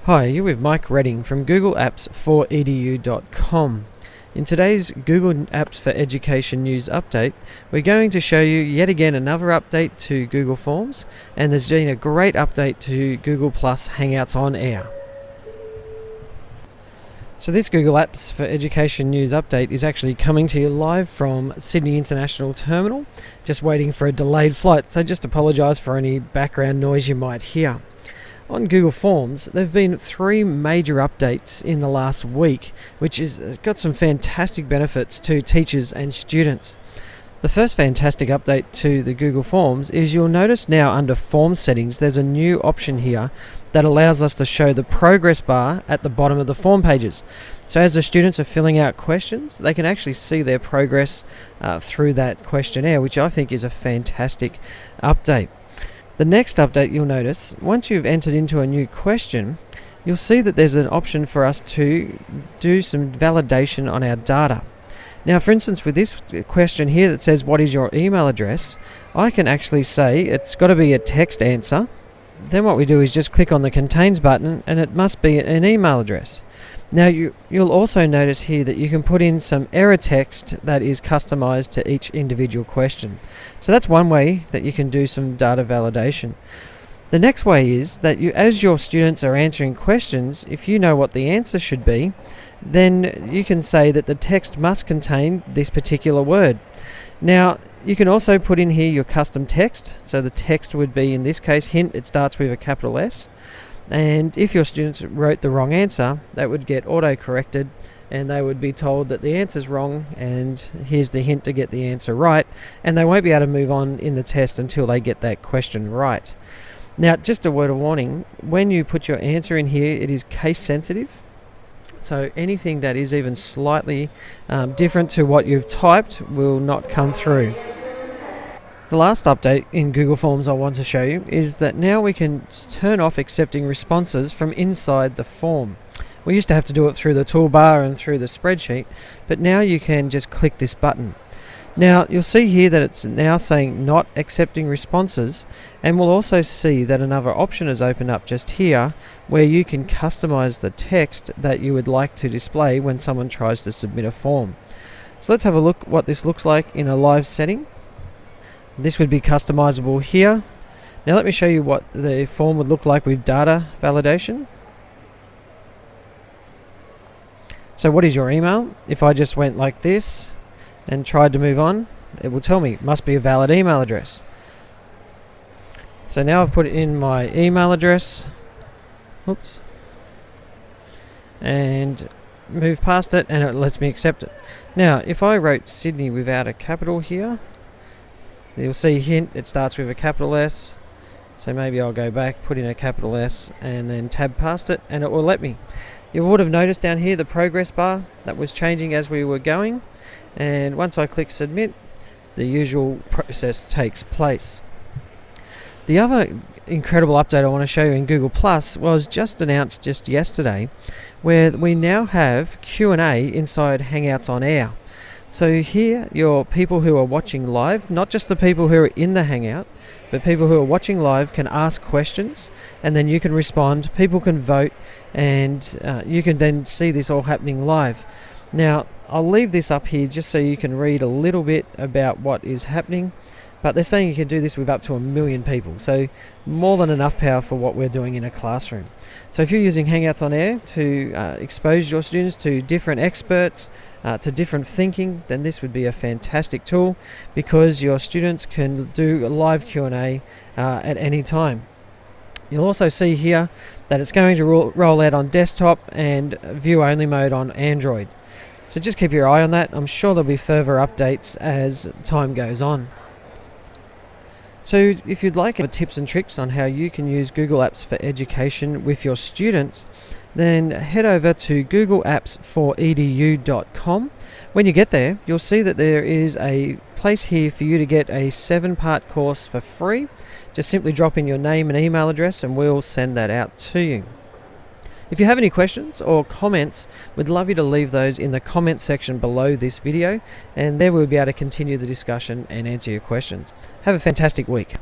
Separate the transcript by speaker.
Speaker 1: Hi, you're with Mike Redding from Google Apps for EDU.com. In today's Google Apps for Education news update, we're going to show you yet again another update to Google Forms, and there's been a great update to Google Plus Hangouts on Air. So this Google Apps for Education news update is actually coming to you live from Sydney International Terminal, just waiting for a delayed flight, so just apologise for any background noise you might hear. On Google Forms, there have been 3 major updates in the last week, which has got some fantastic benefits to teachers and students. The first fantastic update to the Google Forms is you'll notice now under Form Settings there's a new option here that allows us to show the progress bar at the bottom of the form pages. So as the students are filling out questions, they can actually see their progress through that questionnaire, which I think is a fantastic update. The next update you'll notice, once you've entered into a new question, you'll see that there's an option for us to do some validation on our data. Now, for instance, with this question here that says, what is your email address? I can actually say it's got to be a text answer. Then what we do is just click on the Contains button, and it must be an email address. Now, you'll also notice here that you can put in some error text that is customized to each individual question. So that's one way that you can do some data validation. The next way is that as your students are answering questions, if you know what the answer should be, then you can say that the text must contain this particular word. Now, you can also put in here your custom text. So the text would be, in this case, hint, it starts with a capital S. And if your students wrote the wrong answer, that would get auto-corrected and they would be told that the answer's wrong and here's the hint to get the answer right, and they won't be able to move on in the test until they get that question right. Now, just a word of warning, when you put your answer in here, it is case sensitive. So anything that is even slightly different to what you've typed will not come through. The last update in Google Forms I want to show you is that now we can turn off accepting responses from inside the form. We used to have to do it through the toolbar and through the spreadsheet, but now you can just click this button. Now you'll see here that it's now saying not accepting responses, and we'll also see that another option has opened up just here where you can customize the text that you would like to display when someone tries to submit a form. So let's have a look what this looks like in a live setting. This would be customizable here. Now let me show you what the form would look like with data validation. So what is your email? If I just went like this and tried to move on, it will tell me it must be a valid email address. So now I've put in my email address. Oops. And move past it and it lets me accept it. Now if I wrote Sydney without a capital here, you'll see hint, it starts with a capital S. So maybe I'll go back, put in a capital S and then tab past it and it will let me. You would have noticed down here the progress bar that was changing as we were going, and once I click submit, the usual process takes place. The other incredible update I want to show you in Google Plus was just announced just yesterday, where we now have Q&A inside Hangouts on Air. So here, your people who are watching live, not just the people who are in the Hangout, but people who are watching live can ask questions and then you can respond, people can vote, and you can then see this all happening live. Now, I'll leave this up here just so you can read a little bit about what is happening, but they're saying you can do this with up to 1 million people, so more than enough power for what we're doing in a classroom. So if you're using Hangouts on Air to expose your students to different experts, to different thinking, then this would be a fantastic tool because your students can do a live Q&A at any time. You'll also see here that it's going to roll out on desktop and view-only mode on Android. So just keep your eye on that. I'm sure there'll be further updates as time goes on. So if you'd like tips and tricks on how you can use Google Apps for Education with your students, then head over to googleapps4edu.com. When you get there, you'll see that there is a place here for you to get a 7-part course for free. Just simply drop in your name and email address and we'll send that out to you. If you have any questions or comments, we'd love you to leave those in the comment section below this video, and there we'll be able to continue the discussion and answer your questions. Have a fantastic week.